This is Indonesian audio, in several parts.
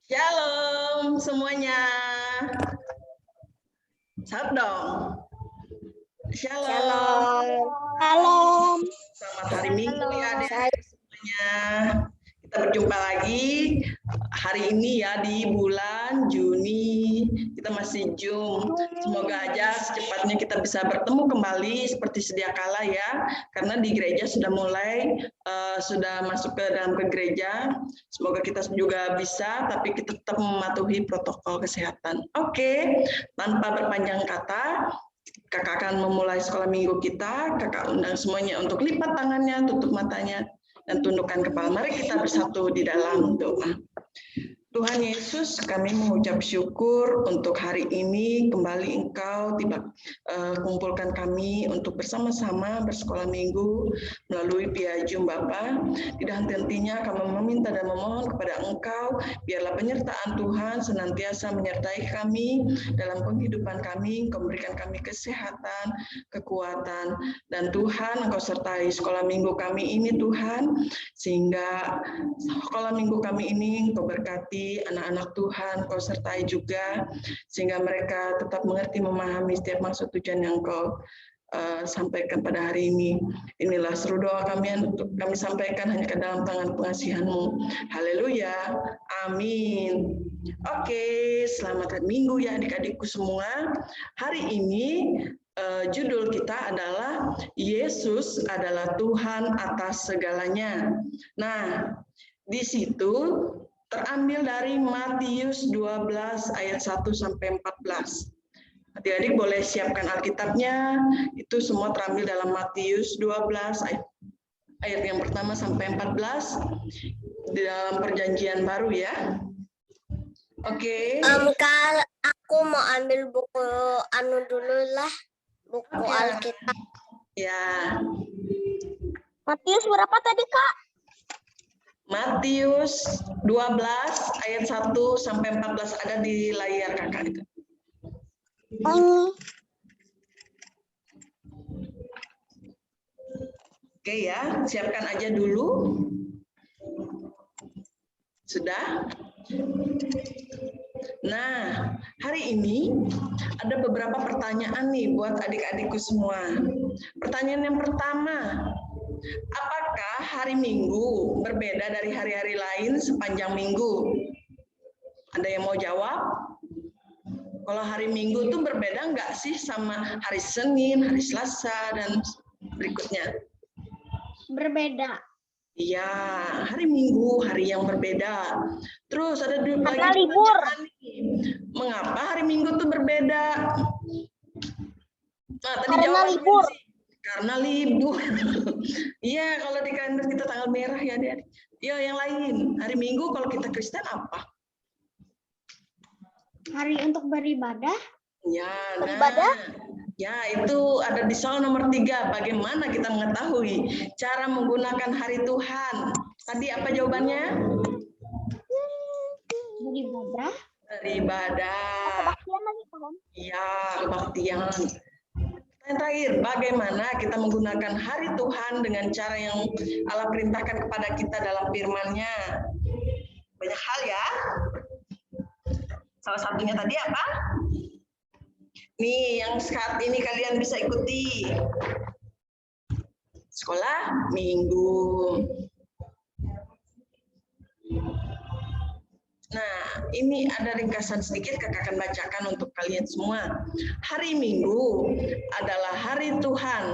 Shalom semuanya. Salam dong. Shalom. Shalom. Selamat hari Minggu ya adik-adik semuanya. Kita berjumpa lagi hari ini ya di bulan Juni. Kita masih Jum. Semoga aja secepatnya kita bisa bertemu kembali seperti sedia kala ya. Karena di gereja sudah mulai sudah masuk ke dalam ke gereja. Semoga kita juga bisa, tapi kita tetap mematuhi protokol kesehatan. Oke, tanpa berpanjang kata, Kakak akan memulai sekolah minggu kita. Kakak undang semuanya untuk lipat tangannya, tutup matanya, dan tundukkan kepala. Mari kita bersatu di dalam doa. Tuhan Yesus, kami mengucap syukur untuk hari ini kembali Engkau kumpulkan kami untuk bersama-sama bersekolah minggu melalui via Zoom Bapa. Tidak henti-hentinya kami meminta dan memohon kepada Engkau, biarlah penyertaan Tuhan senantiasa menyertai kami dalam penghidupan kami, Engkau berikan kami kesehatan, kekuatan, dan Tuhan Engkau sertai sekolah minggu kami ini Tuhan, sehingga sekolah minggu kami ini Engkau berkati anak-anak Tuhan, Kau sertai juga, sehingga mereka tetap mengerti, memahami setiap maksud tujuan yang Kau sampaikan pada hari ini. Inilah seru doa kami yang untuk kami sampaikan hanya ke dalam tangan pengasihan-Mu. Haleluya. Amin. Oke, selamat hari Minggu ya adik-adikku semua. Hari ini judul kita adalah Yesus adalah Tuhan atas segalanya. Nah, di situ terambil dari Matius 12 ayat 1 sampai 14. Adik-adik boleh siapkan Alkitabnya, itu semua terambil dalam Matius 12 ayat yang pertama sampai 14 di dalam perjanjian baru ya. Oke. Kalau aku mau ambil buku dulu lah, buku Alkitab. Ya. Matius berapa tadi, Kak? Matius 12 ayat 1 sampai 14 ada di layar Kakak itu. Oke ya, siapkan aja dulu. Sudah? Nah, hari ini ada beberapa pertanyaan nih buat adik-adikku semua. Pertanyaan yang pertama, apakah hari Minggu berbeda dari hari-hari lain sepanjang minggu? Ada yang mau jawab? Kalau hari Minggu tuh berbeda nggak sih sama hari Senin, hari Selasa, dan berikutnya? Berbeda. Iya, hari Minggu, hari yang berbeda. Terus ada karena libur. Mengapa hari Minggu tuh berbeda? Nah, tadi karena libur. Karena libur. Iya, kalau di kalender kita tanggal merah ya, adik-adik. Ya, yang lain. Hari Minggu kalau kita Kristen apa? Hari untuk beribadah. Ya, beribadah. Ya, itu ada di soal nomor 3. Bagaimana kita mengetahui cara menggunakan hari Tuhan? Tadi apa jawabannya? Beribadah. Beribadah. Kebaktian lagi, Pak. Iya, kebaktian. Yang terakhir, bagaimana kita menggunakan hari Tuhan dengan cara yang Allah perintahkan kepada kita dalam firman-Nya? Banyak hal ya. Salah satunya tadi apa? Nih, yang saat ini kalian bisa ikuti. Sekolah Minggu. Nah, ini ada ringkasan sedikit Kakak akan bacakan untuk kalian semua. Hari Minggu adalah hari Tuhan,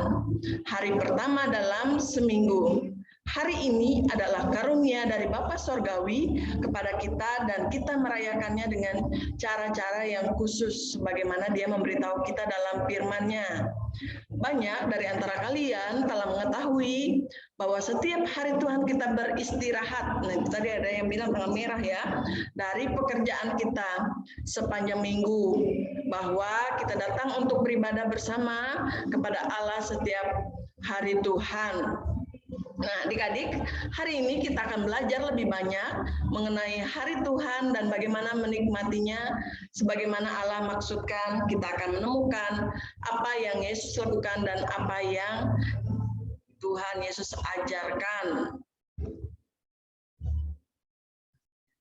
hari pertama dalam seminggu. Hari ini adalah karunia dari Bapa Sorgawi kepada kita dan kita merayakannya dengan cara-cara yang khusus sebagaimana Dia memberitahu kita dalam firman-Nya. Banyak dari antara kalian telah mengetahui bahwa setiap hari Tuhan kita beristirahat. Nah, tadi ada yang bilang tanggal merah ya, dari pekerjaan kita sepanjang minggu, bahwa kita datang untuk beribadah bersama kepada Allah setiap hari Tuhan. Nah, adik-adik, hari ini kita akan belajar lebih banyak mengenai hari Tuhan dan bagaimana menikmatinya sebagaimana Allah maksudkan. Kita akan menemukan apa yang Yesus lakukan dan apa yang Tuhan Yesus ajarkan.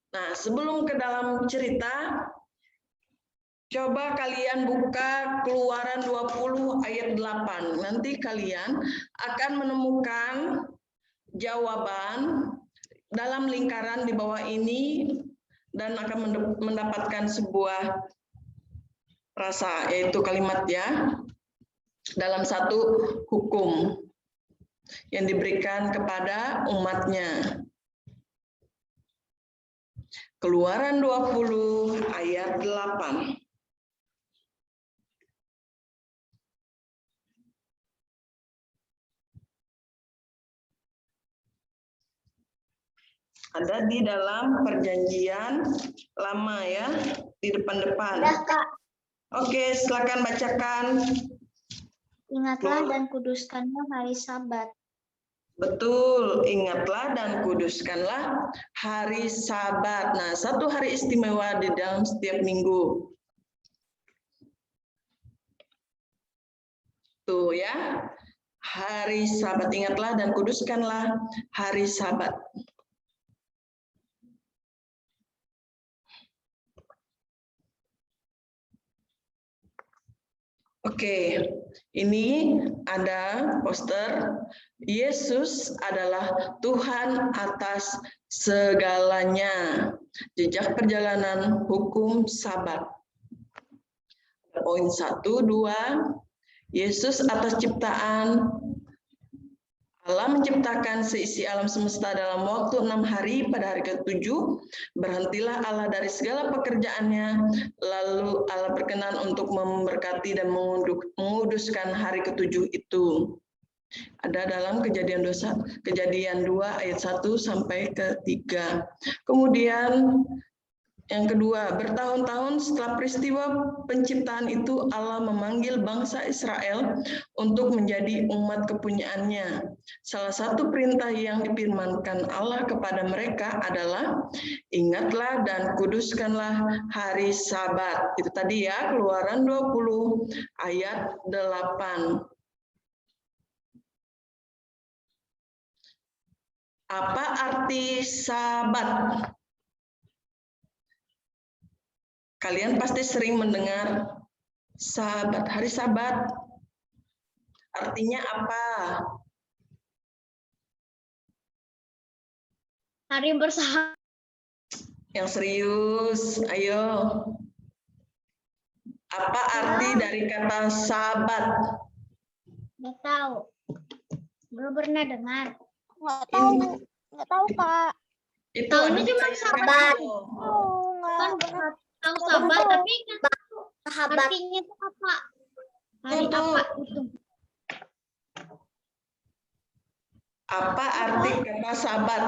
Nah, sebelum ke dalam cerita, coba kalian buka Keluaran 20 ayat 8. Nanti kalian akan menemukan jawaban dalam lingkaran di bawah ini dan akan mendapatkan sebuah frasa, yaitu kalimat ya, dalam satu hukum yang diberikan kepada umatnya. Keluaran 20 ayat 8. Ada di dalam perjanjian lama ya, di depan-depan. Oke, silakan bacakan. Ingatlah dan kuduskanlah hari Sabat. Betul, ingatlah dan kuduskanlah hari Sabat. Nah, satu hari istimewa di dalam setiap minggu. Tuh ya, hari Sabat, ingatlah dan kuduskanlah hari Sabat. Oke, ini ada poster. Yesus adalah Tuhan atas segalanya. Jejak perjalanan hukum Sabat. Poin 1, 2. Yesus atas ciptaan. Allah menciptakan seisi alam semesta dalam waktu 6 hari. Pada hari ke-7 berhentilah Allah dari segala pekerjaannya, lalu Allah berkenan untuk memberkati dan menguduskan hari ke-7 itu. Ada dalam Kejadian 2 ayat 1 sampai ke 3. Kemudian yang kedua, bertahun-tahun setelah peristiwa penciptaan itu, Allah memanggil bangsa Israel untuk menjadi umat kepunyaannya. Salah satu perintah yang difirmankan Allah kepada mereka adalah, ingatlah dan kuduskanlah hari Sabat. Itu tadi ya, Keluaran 20 ayat 8. Apa arti Sabat? Kalian pasti sering mendengar Sabat, hari Sabat. Artinya apa? Hari bersahabat. Yang serius, ayo. Apa arti dari kata Sabat? Nggak tahu. Belum pernah dengar. Nggak tahu. Nggak tahu, Kak. Itu Tahunya ada cuma wilayah Sabat. Nggak. Kan tahu Sabat, tapi nggak tahu Sahabat. artinya itu apa. Hari Tuh. apa itu? Apa arti kata Sabat?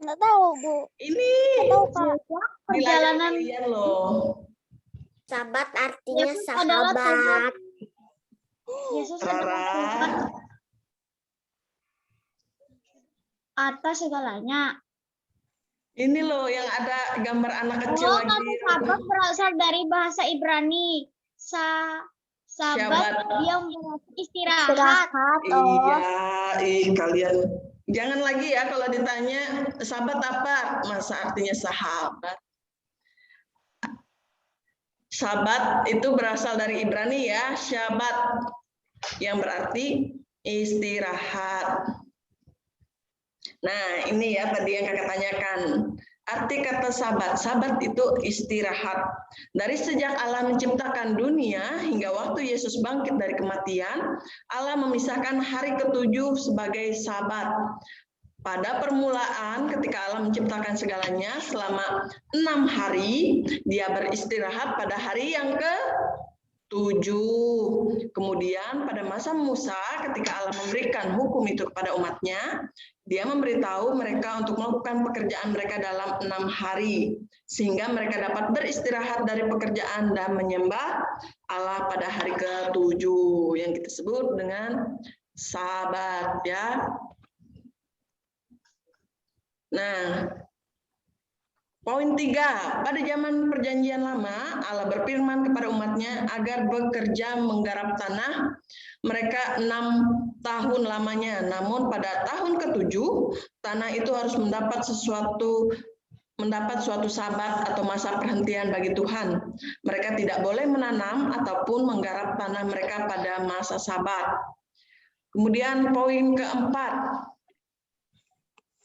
Nggak tahu, Bu. Ini Nggak tahu, Kak. wilayah Perjalanan kalian loh. Sahabat artinya Yesus adalah Tuhan. sahabat. Yesus adalah Tuhan Rara, atas segalanya. ini loh yang ada gambar anak kecil Oh, lagi. kata Sabat berasal dari bahasa Ibrani. Sabat Syabat. yang berarti istirahat. Iya, kalian jangan lagi ya kalau ditanya sahabat apa, masa artinya sahabat. Sabat itu berasal dari Ibrani ya, syabat, yang berarti istirahat. Nah, ini ya tadi yang kakak tanyakan. Arti kata sabat, sabat itu istirahat. Dari sejak Allah menciptakan dunia hingga waktu Yesus bangkit dari kematian, Allah memisahkan hari ke-7 sebagai sabat. Pada permulaan ketika Allah menciptakan segalanya selama 6 hari, dia beristirahat pada hari yang ke-7. Kemudian pada masa Musa ketika Allah memberikan hukum itu kepada umatnya, dia memberitahu mereka untuk melakukan pekerjaan mereka dalam 6 hari. Sehingga mereka dapat beristirahat dari pekerjaan dan menyembah Allah pada hari ke-7. Yang kita sebut dengan Sabat ya. Nah, Poin 3, pada zaman perjanjian lama, Allah berfirman kepada umatnya agar bekerja menggarap tanah mereka 6 tahun lamanya. Namun pada tahun ke-7, tanah itu harus mendapat suatu sabat atau masa perhentian bagi Tuhan. Mereka tidak boleh menanam ataupun menggarap tanah mereka pada masa sabat. Kemudian poin ke-4,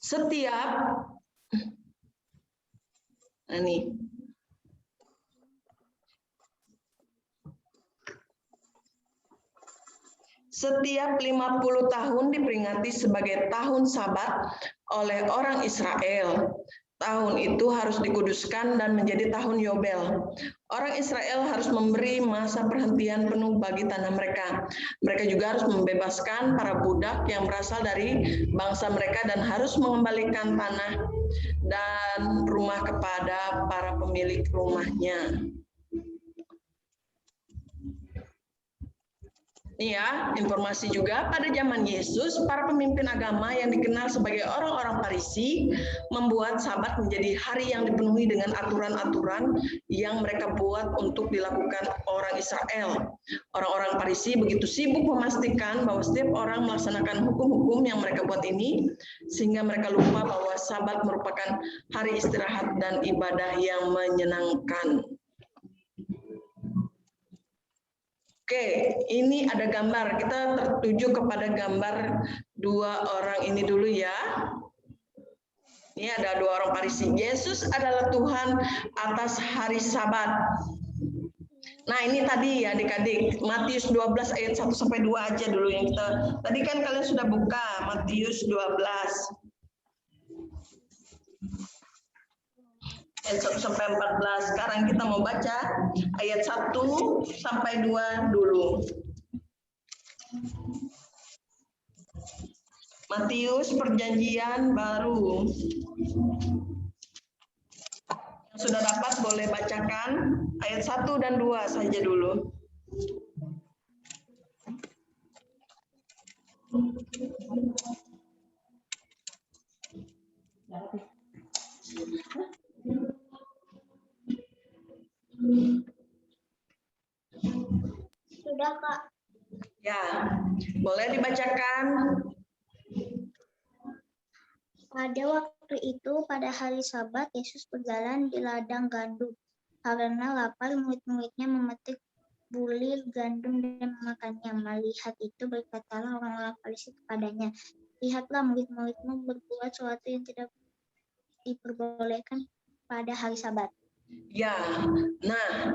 setiap setiap 50 tahun diperingati sebagai tahun Sabat oleh orang Israel. Tahun itu harus dikuduskan dan menjadi tahun Yobel. Orang Israel harus memberi masa perhentian penuh bagi tanah mereka. Mereka juga harus membebaskan para budak yang berasal dari bangsa mereka dan harus mengembalikan tanah dan rumah kepada para pemilik rumahnya. Ini ya, informasi juga pada zaman Yesus, para pemimpin agama yang dikenal sebagai orang-orang Farisi membuat Sabat menjadi hari yang dipenuhi dengan aturan-aturan yang mereka buat untuk dilakukan orang Israel. Orang-orang Farisi begitu sibuk memastikan bahwa setiap orang melaksanakan hukum-hukum yang mereka buat ini, sehingga mereka lupa bahwa Sabat merupakan hari istirahat dan ibadah yang menyenangkan. Oke, ini ada gambar. Kita tertuju kepada gambar 2 orang ini dulu ya. Ini ada 2 orang Farisi. Yesus adalah Tuhan atas hari Sabat. Nah, ini tadi ya adik-adik, Matius 12 ayat 1 sampai 2 aja dulu yang kita. Tadi kan kalian sudah buka Matius 12. Ayat 1 sampai 14. Sekarang kita mau baca ayat 1 sampai 2 dulu. Matius perjanjian baru. Yang sudah dapat boleh bacakan ayat 1 dan 2 saja dulu. Sudah, Kak. Ya, boleh dibacakan. Pada waktu itu, pada hari Sabat, Yesus berjalan di ladang gandum. Karena lapar, murid-muridnya memetik bulir gandum dan memakannya. Melihat itu, berkatalah orang-orang Farisi kepadanya, lihatlah murid-muridmu berbuat sesuatu yang tidak diperbolehkan pada hari Sabat. Ya, nah,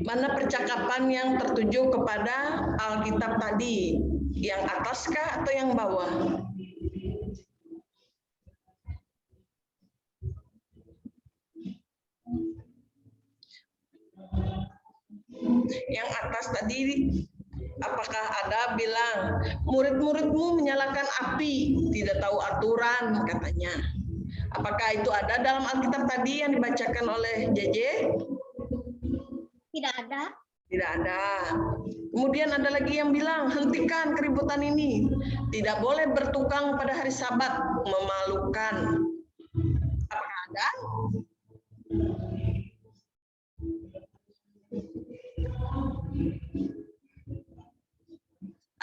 mana percakapan yang tertuju kepada Alkitab tadi? Yang ataskah atau yang bawah? Yang atas tadi, apakah ada bilang, murid-muridmu menyalakan api, tidak tahu aturan katanya. Apakah itu ada dalam Alkitab tadi yang dibacakan oleh JJ? Tidak ada. Tidak ada. Kemudian ada lagi yang bilang, hentikan keributan ini. Tidak boleh bertukang pada hari Sabat, memalukan. Apakah ada?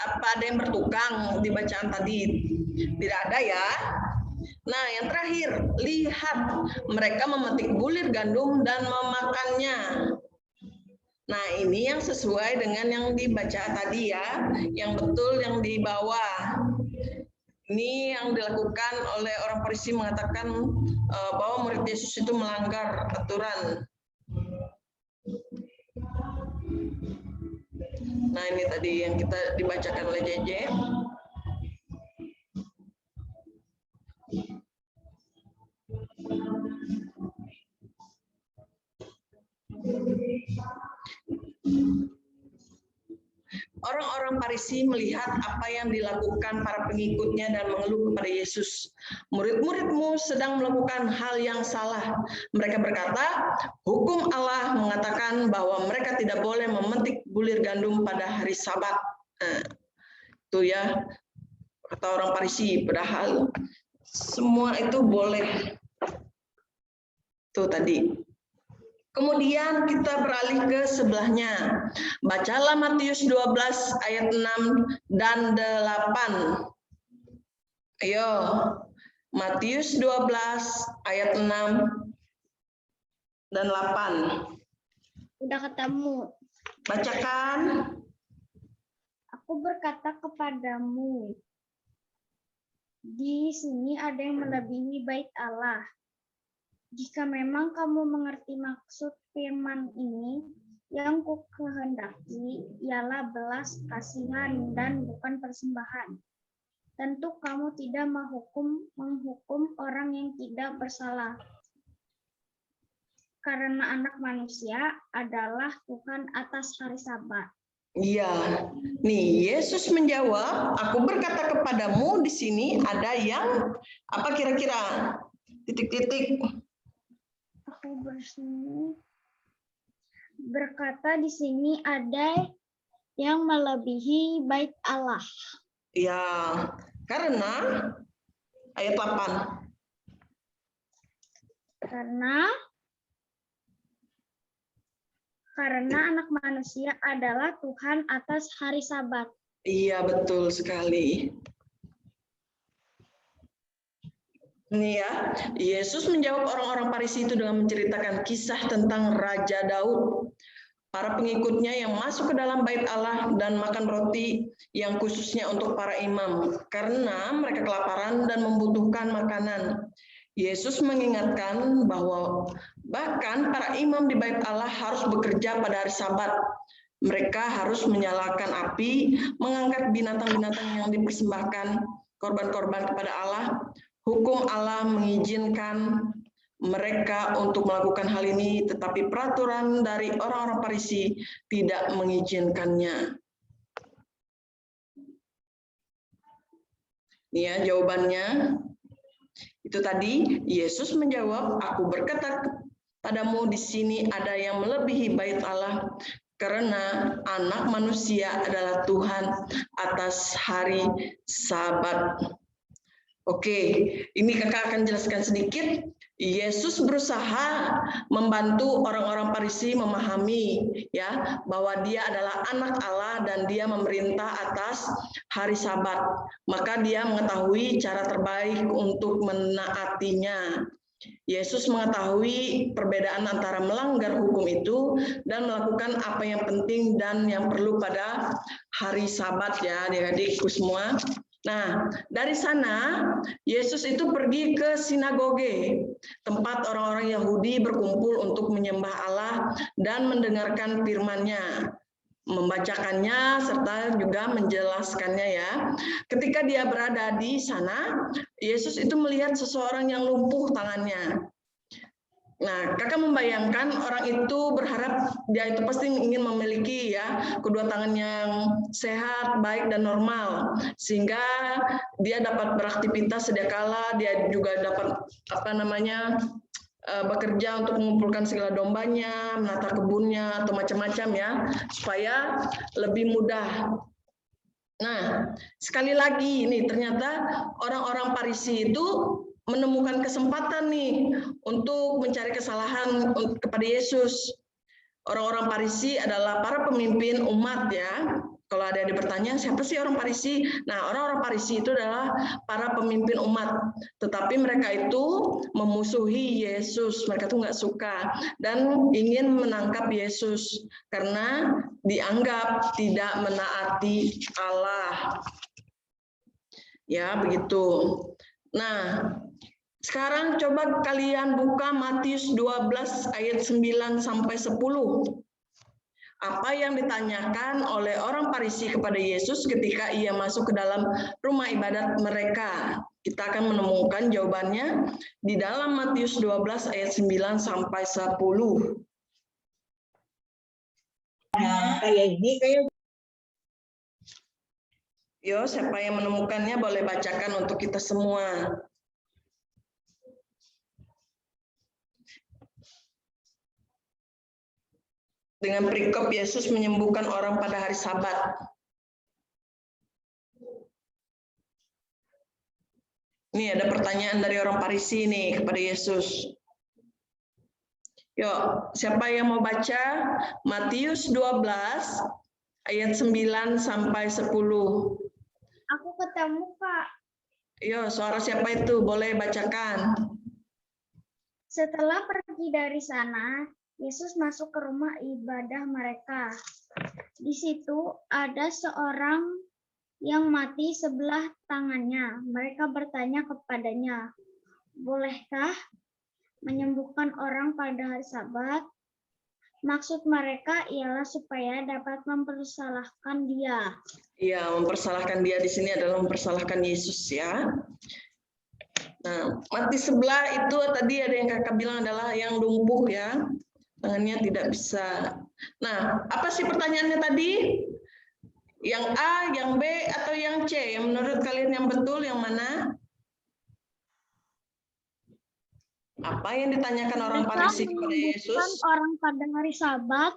Apa ada yang bertukang di bacaan tadi? Tidak ada ya. Nah, yang terakhir, lihat mereka memetik bulir gandum dan memakannya. Nah, ini yang sesuai dengan yang dibaca tadi ya, yang betul yang di bawah. Ini yang dilakukan oleh orang Farisi mengatakan bahwa murid Yesus itu melanggar aturan. Nah, ini tadi yang kita dibacakan oleh JJ. Orang-orang Farisi melihat apa yang dilakukan para pengikutnya dan mengeluh kepada Yesus. Murid-muridmu sedang melakukan hal yang salah. Mereka berkata, hukum Allah mengatakan bahwa mereka tidak boleh memetik bulir gandum pada hari Sabat. Nah, itu ya, kata orang Farisi, padahal semua itu boleh. Itu tadi. Kemudian kita beralih ke sebelahnya. Bacalah Matius 12 ayat 6 dan 8. Ayo, Matius 12 ayat 6 dan 8. Udah ketemu. Bacakan. Aku berkata kepadamu, di sini ada yang melebihi bait Allah. Jika memang kamu mengerti maksud firman ini, yang ku kehendaki ialah belas kasihan dan bukan persembahan. Tentu kamu tidak menghukum orang yang tidak bersalah. Karena Anak Manusia adalah Tuhan atas hari Sabat. Iya, nih Yesus menjawab, aku berkata kepadamu di sini ada yang apa kira-kira? Titik-titik. Aku berkata di sini ada yang melebihi bait Allah. Ya, karena ayat 8. Karena Anak Manusia adalah Tuhan atas hari Sabat. Iya, betul sekali. Ini ya, Yesus menjawab orang-orang Farisi itu dengan menceritakan kisah tentang Raja Daud. Para pengikutnya yang masuk ke dalam bait Allah dan makan roti yang khususnya untuk para imam, karena mereka kelaparan dan membutuhkan makanan. Yesus mengingatkan bahwa bahkan para imam di bait Allah harus bekerja pada hari Sabat. Mereka harus menyalakan api, mengangkat binatang-binatang yang dipersembahkan korban-korban kepada Allah. Hukum Allah mengizinkan mereka untuk melakukan hal ini, tetapi peraturan dari orang-orang Farisi tidak mengizinkannya. Ini ya jawabannya. Itu tadi Yesus menjawab, aku berkata padamu di sini ada yang melebihi bait Allah, karena Anak Manusia adalah Tuhan atas hari Sabat. Oke, ini kakak akan jelaskan sedikit. Yesus berusaha membantu orang-orang Farisi memahami ya bahwa dia adalah anak Allah dan dia memerintah atas hari Sabat. Maka dia mengetahui cara terbaik untuk menaatinya. Yesus mengetahui perbedaan antara melanggar hukum itu dan melakukan apa yang penting dan yang perlu pada hari Sabat ya adik-adikku semua. Nah, dari sana Yesus itu pergi ke sinagoge, tempat orang-orang Yahudi berkumpul untuk menyembah Allah dan mendengarkan firman-Nya, membacakannya serta juga menjelaskannya ya. Ketika dia berada di sana, Yesus itu melihat seseorang yang lumpuh tangannya. Nah, kakak membayangkan orang itu berharap dia itu pasti ingin memiliki ya kedua tangan yang sehat, baik dan normal, sehingga dia dapat beraktivitas sedia kala, dia juga dapat bekerja untuk mengumpulkan segala dombanya, menata kebunnya atau macam-macam ya, supaya lebih mudah. Nah, sekali lagi ini ternyata orang-orang Farisi itu menemukan kesempatan nih untuk mencari kesalahan kepada Yesus. Orang-orang Farisi adalah para pemimpin umat ya. Kalau ada yang bertanya, siapa sih orang Farisi? Nah, orang-orang Farisi itu adalah para pemimpin umat. Tetapi mereka itu memusuhi Yesus. Mereka tuh nggak suka dan ingin menangkap Yesus karena dianggap tidak menaati Allah. Ya, begitu. Nah, sekarang coba kalian buka Matius 12 ayat 9 sampai 10. Apa yang ditanyakan oleh orang Farisi kepada Yesus ketika ia masuk ke dalam rumah ibadat mereka? Kita akan menemukan jawabannya di dalam Matius 12 ayat 9 sampai 10. Nah, kayak ini kayak Yo, siapa yang menemukannya boleh bacakan untuk kita semua. Dengan perikop Yesus menyembuhkan orang pada hari Sabat. Ini ada pertanyaan dari orang Farisi nih kepada Yesus. Yuk, siapa yang mau baca Matius 12 ayat 9 sampai 10? Aku ketemu, Kak. Yuk, suara siapa itu? Boleh bacakan. Setelah pergi dari sana, Yesus masuk ke rumah ibadah mereka. Di situ ada seorang yang mati sebelah tangannya. Mereka bertanya kepadanya, "Bolehkah menyembuhkan orang pada hari Sabat?" Maksud mereka ialah supaya dapat mempersalahkan dia. Iya, mempersalahkan dia di sini adalah mempersalahkan Yesus ya. Nah, mati sebelah itu tadi ada yang kakak bilang adalah yang lumpuh ya, tangannya tidak bisa. Nah, apa sih pertanyaannya tadi? Yang A, yang B, atau yang C? Yang menurut kalian yang betul yang mana? Apa yang ditanyakan orang Farisi kepada Yesus? Orang pada hari Sabat.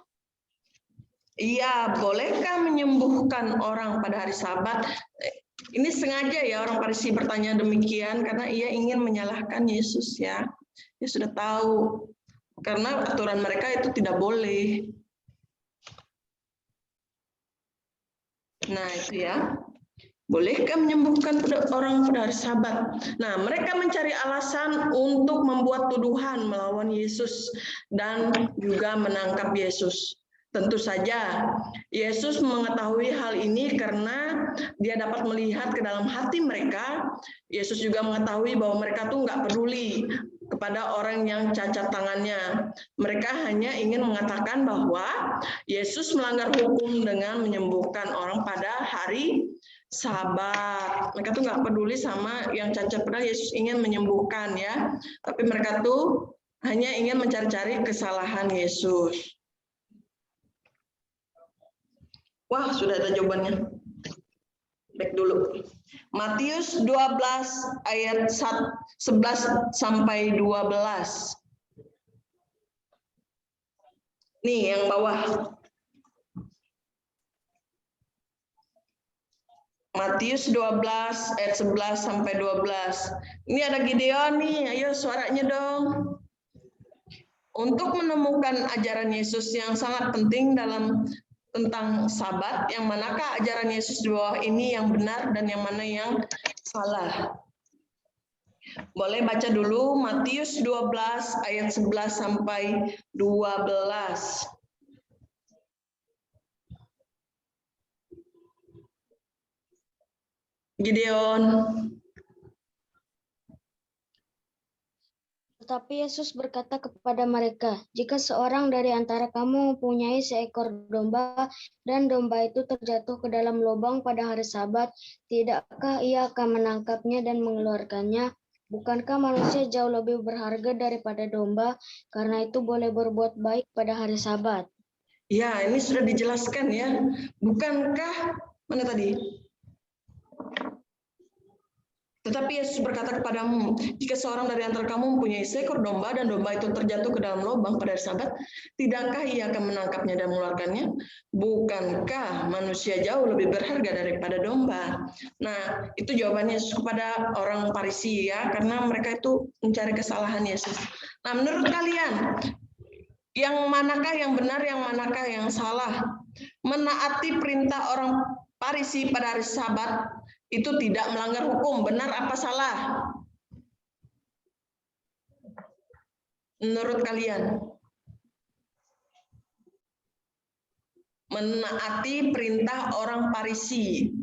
Iya, bolehkah menyembuhkan orang pada hari Sabat? Ini sengaja ya orang Farisi bertanya demikian karena ia ingin menyalahkan Yesus ya. Dia sudah tahu karena aturan mereka itu tidak boleh. Nah, itu ya. Bolehkah menyembuhkan orang pada hari Sabat? Nah, mereka mencari alasan untuk membuat tuduhan melawan Yesus dan juga menangkap Yesus. Tentu saja, Yesus mengetahui hal ini karena dia dapat melihat ke dalam hati mereka. Yesus juga mengetahui bahwa mereka tuh nggak peduli kepada orang yang cacat tangannya. Mereka hanya ingin mengatakan bahwa Yesus melanggar hukum dengan menyembuhkan orang pada hari Sabat. Mereka tuh nggak peduli sama yang cacat, padahal Yesus ingin menyembuhkan ya. Tapi mereka tuh hanya ingin mencari-cari kesalahan Yesus. Wah, sudah ada jawabannya. Back dulu. Matius 12 ayat 11 sampai 12. Nih yang bawah. Matius 12 ayat 11 sampai 12. Ini ada Gideon nih, ayo suaranya dong. Untuk menemukan ajaran Yesus yang sangat penting tentang Sabat, yang manakah ajaran Yesus di bawah ini yang benar dan yang mana yang salah. Boleh baca dulu Matius 12 ayat 11 sampai 12. Gideon. Tetapi Yesus berkata kepada mereka, "Jika seorang dari antara kamu mempunyai seekor domba, dan domba itu terjatuh ke dalam lubang pada hari Sabat, tidakkah ia akan menangkapnya dan mengeluarkannya? Bukankah manusia jauh lebih berharga daripada domba, karena itu boleh berbuat baik pada hari Sabat?" Ya, ini sudah dijelaskan ya. Bukankah, mana tadi? Tetapi Yesus berkata kepadamu, jika seorang dari antara kamu mempunyai seekor domba dan domba itu terjatuh ke dalam lubang pada hari Sabat, tidakkah ia akan menangkapnya dan mengeluarkannya? Bukankah manusia jauh lebih berharga daripada domba? Nah, itu jawabannya Yesus kepada orang Farisi ya, karena mereka itu mencari kesalahan Yesus. Nah, menurut kalian, yang manakah yang benar, yang manakah yang salah? Menaati perintah orang Farisi pada hari Sabat itu tidak melanggar hukum, benar apa salah? Menurut kalian? Menaati perintah orang Farisi,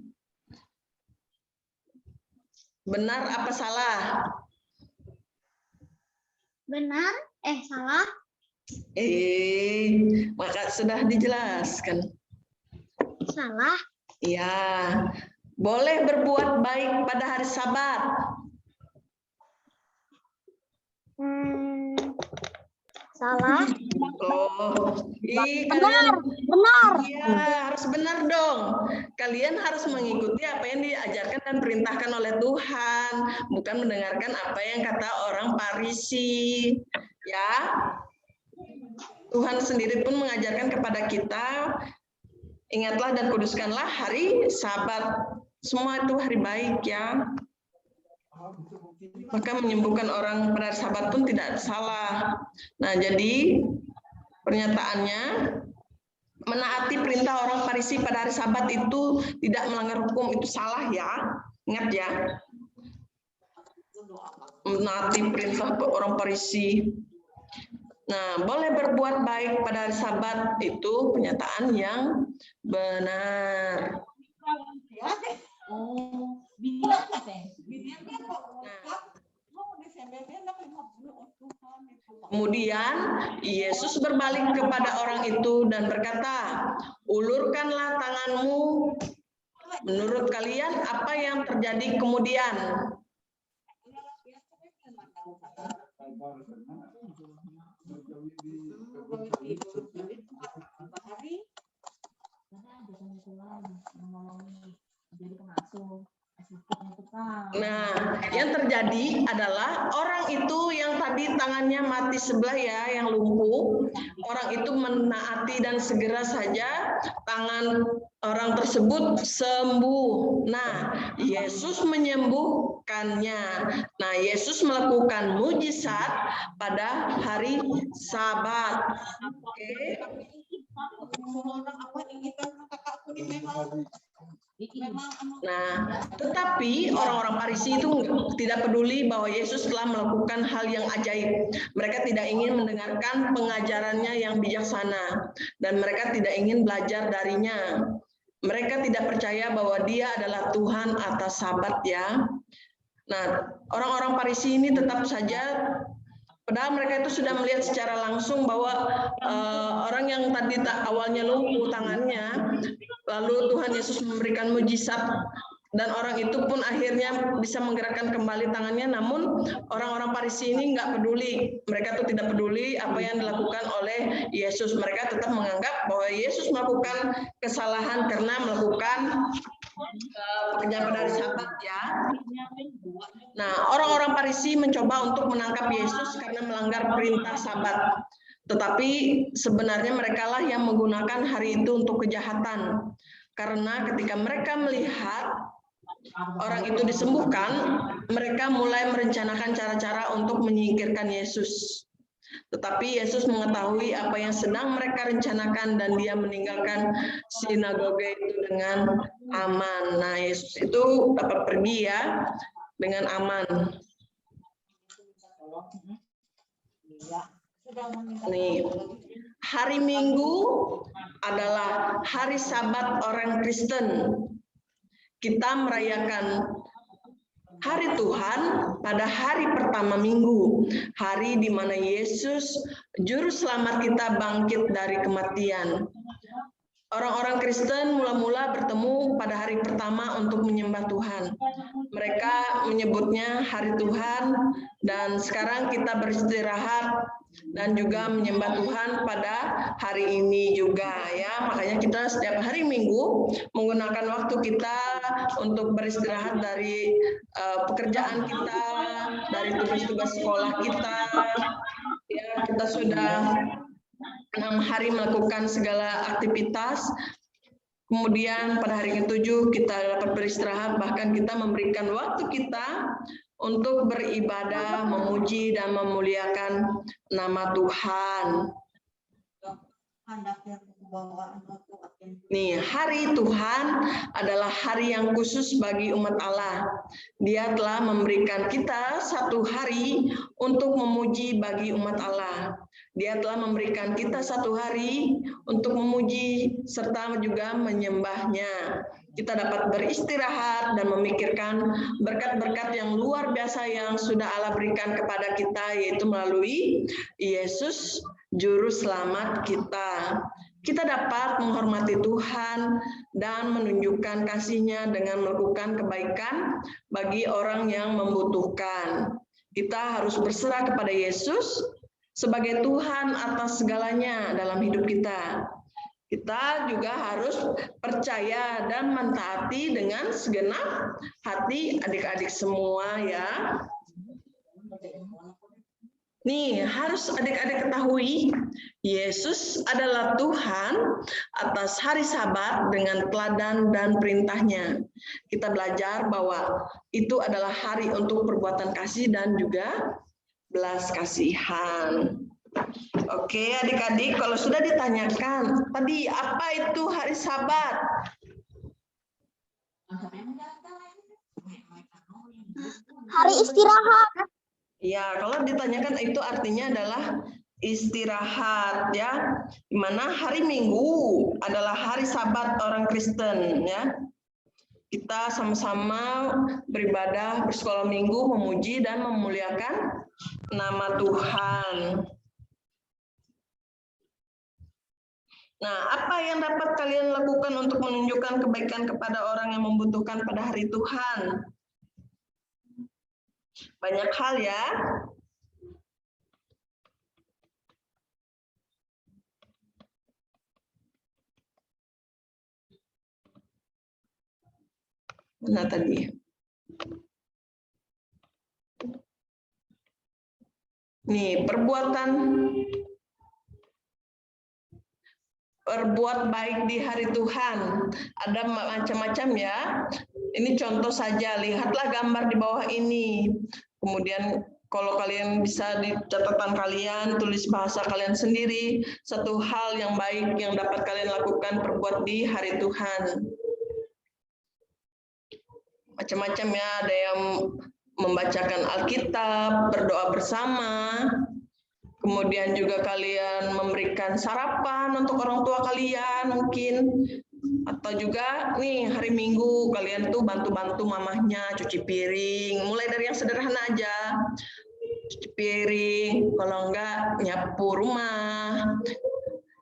benar apa salah? Benar? Salah? Maka sudah dijelaskan. Salah? Ya, boleh berbuat baik pada hari Sabat. Salah? Benar. Iya, harus benar dong. Kalian harus mengikuti apa yang diajarkan dan perintahkan oleh Tuhan, bukan mendengarkan apa yang kata orang Farisi. Ya, Tuhan sendiri pun mengajarkan kepada kita, ingatlah dan kuduskanlah hari Sabat. Semua itu hari baik ya. Maka menyembuhkan orang pada hari Sabat pun tidak salah. Nah, jadi pernyataannya, menaati perintah orang Farisi pada hari Sabat itu tidak melanggar hukum, itu salah ya. Ingat ya. Menaati perintah orang Farisi. Nah, boleh berbuat baik pada hari Sabat itu pernyataan yang benar. Kemudian Yesus berbalik kepada orang itu dan berkata, ulurkanlah tanganmu. Menurut kalian apa yang terjadi kemudian? Nah, yang terjadi adalah orang itu yang tadi tangannya mati sebelah ya, yang lumpuh, orang itu menaati dan segera saja tangan orang tersebut sembuh. Nah, Yesus menyembuhkannya. Nah, Yesus melakukan mujizat pada hari Sabat. Oke. Nah, tetapi orang-orang Farisi itu tidak peduli bahwa Yesus telah melakukan hal yang ajaib. Mereka tidak ingin mendengarkan pengajarannya yang bijaksana, dan mereka tidak ingin belajar darinya. Mereka tidak percaya bahwa Dia adalah Tuhan atas Sabat ya. Nah, orang-orang Farisi ini tetap saja, padahal mereka itu sudah melihat secara langsung bahwa orang yang tadi awalnya lumpuh tangannya, lalu Tuhan Yesus memberikan mujizat dan orang itu pun akhirnya bisa menggerakkan kembali tangannya. Namun orang-orang Farisi ini nggak peduli, mereka tuh tidak peduli apa yang dilakukan oleh Yesus. Mereka tetap menganggap bahwa Yesus melakukan kesalahan karena melakukan pekerjaan pada hari Sabat ya. Nah, orang-orang Farisi mencoba untuk menangkap Yesus karena melanggar perintah Sabat. Tetapi sebenarnya merekalah yang menggunakan hari itu untuk kejahatan. Karena ketika mereka melihat orang itu disembuhkan, mereka mulai merencanakan cara-cara untuk menyingkirkan Yesus. Tetapi Yesus mengetahui apa yang sedang mereka rencanakan dan Dia meninggalkan sinagoga itu dengan aman. Nah, Yesus itu dapat pergi ya dengan aman. Nih, hari Minggu adalah hari Sabat orang Kristen. Kita merayakan hari Tuhan pada hari pertama minggu, hari di mana Yesus, Juru Selamat kita, bangkit dari kematian. Orang-orang Kristen mula-mula bertemu pada hari pertama untuk menyembah Tuhan. Mereka menyebutnya hari Tuhan, dan sekarang kita beristirahat dan juga menyembah Tuhan pada hari ini juga ya. Makanya kita setiap hari Minggu menggunakan waktu kita untuk beristirahat dari pekerjaan kita, dari tugas-tugas sekolah kita. Ya, kita sudah 6 hari melakukan segala aktivitas. Kemudian pada hari ke-7 kita dapat beristirahat, bahkan kita memberikan waktu kita untuk beribadah, memuji dan memuliakan nama Tuhan. Nih, hari Tuhan adalah hari yang khusus bagi umat Allah. Dia telah memberikan kita satu hari untuk memuji bagi umat Allah. Dia telah memberikan kita satu hari untuk memuji serta juga menyembahnya. Kita dapat beristirahat dan memikirkan berkat-berkat yang luar biasa yang sudah Allah berikan kepada kita, yaitu melalui Yesus, Juru Selamat kita. Kita dapat menghormati Tuhan dan menunjukkan kasih-Nya dengan melakukan kebaikan bagi orang yang membutuhkan. Kita harus berserah kepada Yesus sebagai Tuhan atas segalanya dalam hidup kita. Kita juga harus percaya dan mentaati dengan segenap hati adik-adik semua ya. Nih, harus adik-adik ketahui, Yesus adalah Tuhan atas hari Sabat dengan teladan dan perintahnya. Kita belajar bahwa itu adalah hari untuk perbuatan kasih dan juga belas kasihan. Oke, adik-adik, kalau sudah ditanyakan, tadi apa itu hari Sabat? Hari istirahat. Ya, kalau ditanyakan itu artinya adalah istirahat ya. Di mana hari Minggu adalah hari Sabat orang Kristen ya. Kita sama-sama beribadah, bersekolah minggu, memuji dan memuliakan nama Tuhan. Nah, apa yang dapat kalian lakukan untuk menunjukkan kebaikan kepada orang yang membutuhkan pada hari Tuhan? Banyak hal ya. Mana tadi? Nih, berbuat baik di hari Tuhan. Ada macam-macam ya. Ini contoh saja, lihatlah gambar di bawah ini. Kemudian kalau kalian bisa di catatan kalian, tulis bahasa kalian sendiri, satu hal yang baik yang dapat kalian lakukan perbuat di hari Tuhan. Macam-macam ya, ada yang membacakan Alkitab, berdoa bersama, kemudian juga kalian memberikan sarapan untuk orang tua kalian mungkin, atau juga nih hari Minggu kalian tuh bantu-bantu mamahnya cuci piring, mulai dari yang sederhana aja, cuci piring, kalau enggak nyapu rumah.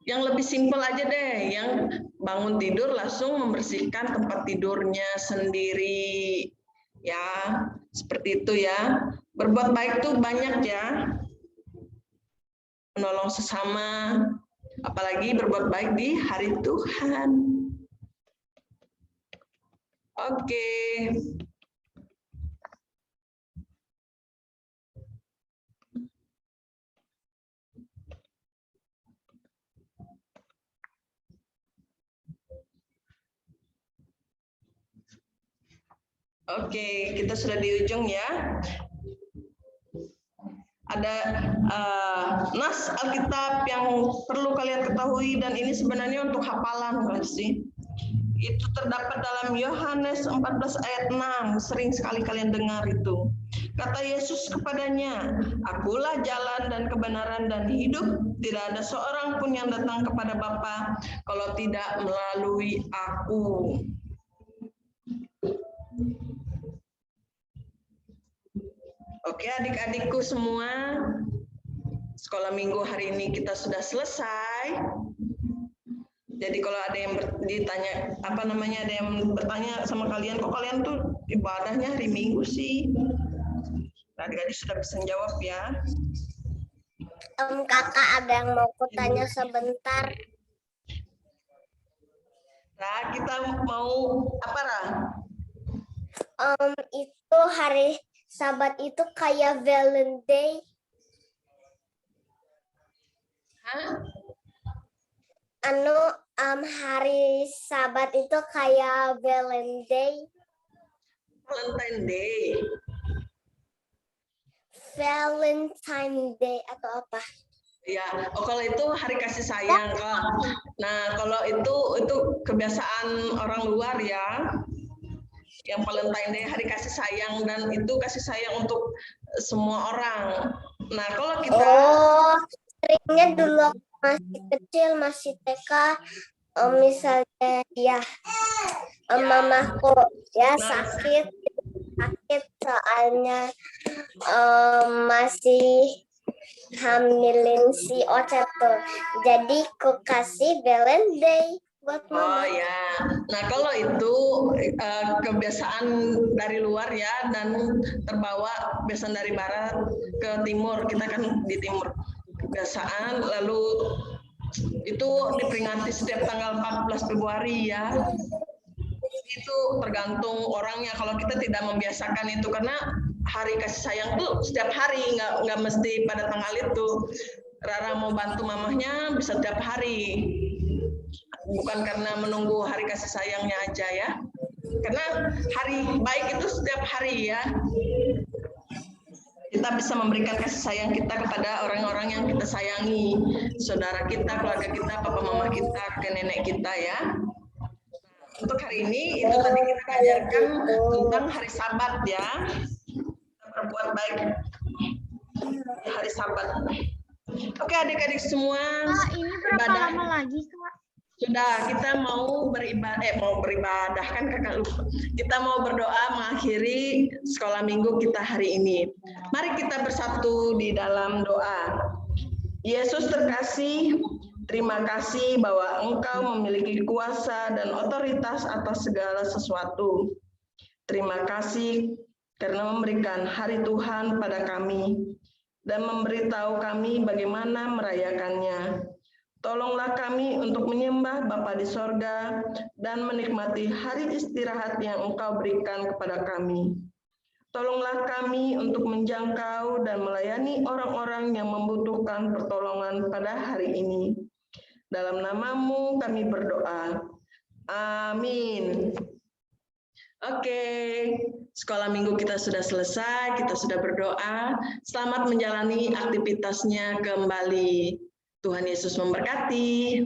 Yang lebih simpel aja deh, yang bangun tidur langsung membersihkan tempat tidurnya sendiri. Ya, seperti itu ya. Berbuat baik tuh banyak ya. Menolong sesama, apalagi berbuat baik di hari Tuhan. Oke. Oke, kita sudah di ujung ya. Ada nas Alkitab yang perlu kalian ketahui dan ini sebenarnya untuk hafalan kan sih. Itu terdapat dalam Yohanes 14 ayat 6, sering sekali kalian dengar itu. Kata Yesus kepadanya, "Akulah jalan dan kebenaran dan hidup, tidak ada seorang pun yang datang kepada Bapa kalau tidak melalui aku." Oke adik-adikku semua, sekolah minggu hari ini kita sudah selesai. Jadi kalau ada yang ditanya, ada yang bertanya sama kalian, kok kalian tuh ibadahnya hari Minggu sih? Adik-adik sudah bisa jawab ya. Kakak ada yang mau kutanya sebentar. Nah, kita mau apa, Ra? Itu hari Sabat itu kayak Valentine. Hah? Hari Sabat itu kayak Valentine. Valentine Day. Valentine Day atau apa? Ya, kalau itu hari kasih sayang, Kak. Nah, kalau itu kebiasaan orang luar ya. Yang Valentine Day hari kasih sayang, dan itu kasih sayang untuk semua orang. Nah, kalau kita seringnya dulu masih kecil, masih TK, misalnya ya, mamaku ya sakit soalnya masih hamilin si Ocet tuh. Jadi ku kasih Valentine buat mama. Oh ya, nah kalau itu kebiasaan dari luar ya, dan terbawa kebiasaan dari barat ke timur, kita kan di timur kebiasaan, lalu itu diperingati setiap tanggal 14 Februari ya. Itu tergantung orangnya, kalau kita tidak membiasakan itu, karena hari kasih sayang tuh setiap hari, nggak mesti pada tanggal itu. Rara mau bantu mamahnya bisa setiap hari, bukan karena menunggu hari kasih sayangnya aja ya. Karena hari baik itu setiap hari ya. Kita bisa memberikan kasih sayang kita kepada orang-orang yang kita sayangi, saudara kita, keluarga kita, papa mama kita, kakek nenek kita ya. Untuk hari ini itu tadi kita ajarkan tentang hari Sabat ya. Kita berbuat baik di hari Sabat. Oke adik-adik semua. Kak, ini berapa lama lagi, Kak? Sudah, kita mau beribadah kan kakak lupa. Kita mau berdoa mengakhiri sekolah minggu kita hari ini. Mari kita bersatu di dalam doa. Yesus terkasih, terima kasih bahwa Engkau memiliki kuasa dan otoritas atas segala sesuatu. Terima kasih karena memberikan hari Tuhan pada kami dan memberitahu kami bagaimana merayakannya. Tolonglah kami untuk menyembah Bapa di sorga dan menikmati hari istirahat yang Engkau berikan kepada kami. Tolonglah kami untuk menjangkau dan melayani orang-orang yang membutuhkan pertolongan pada hari ini. Dalam nama-Mu kami berdoa. Amin. Oke, sekolah minggu kita sudah selesai, kita sudah berdoa. Selamat menjalani aktivitasnya kembali. Tuhan Yesus memberkati.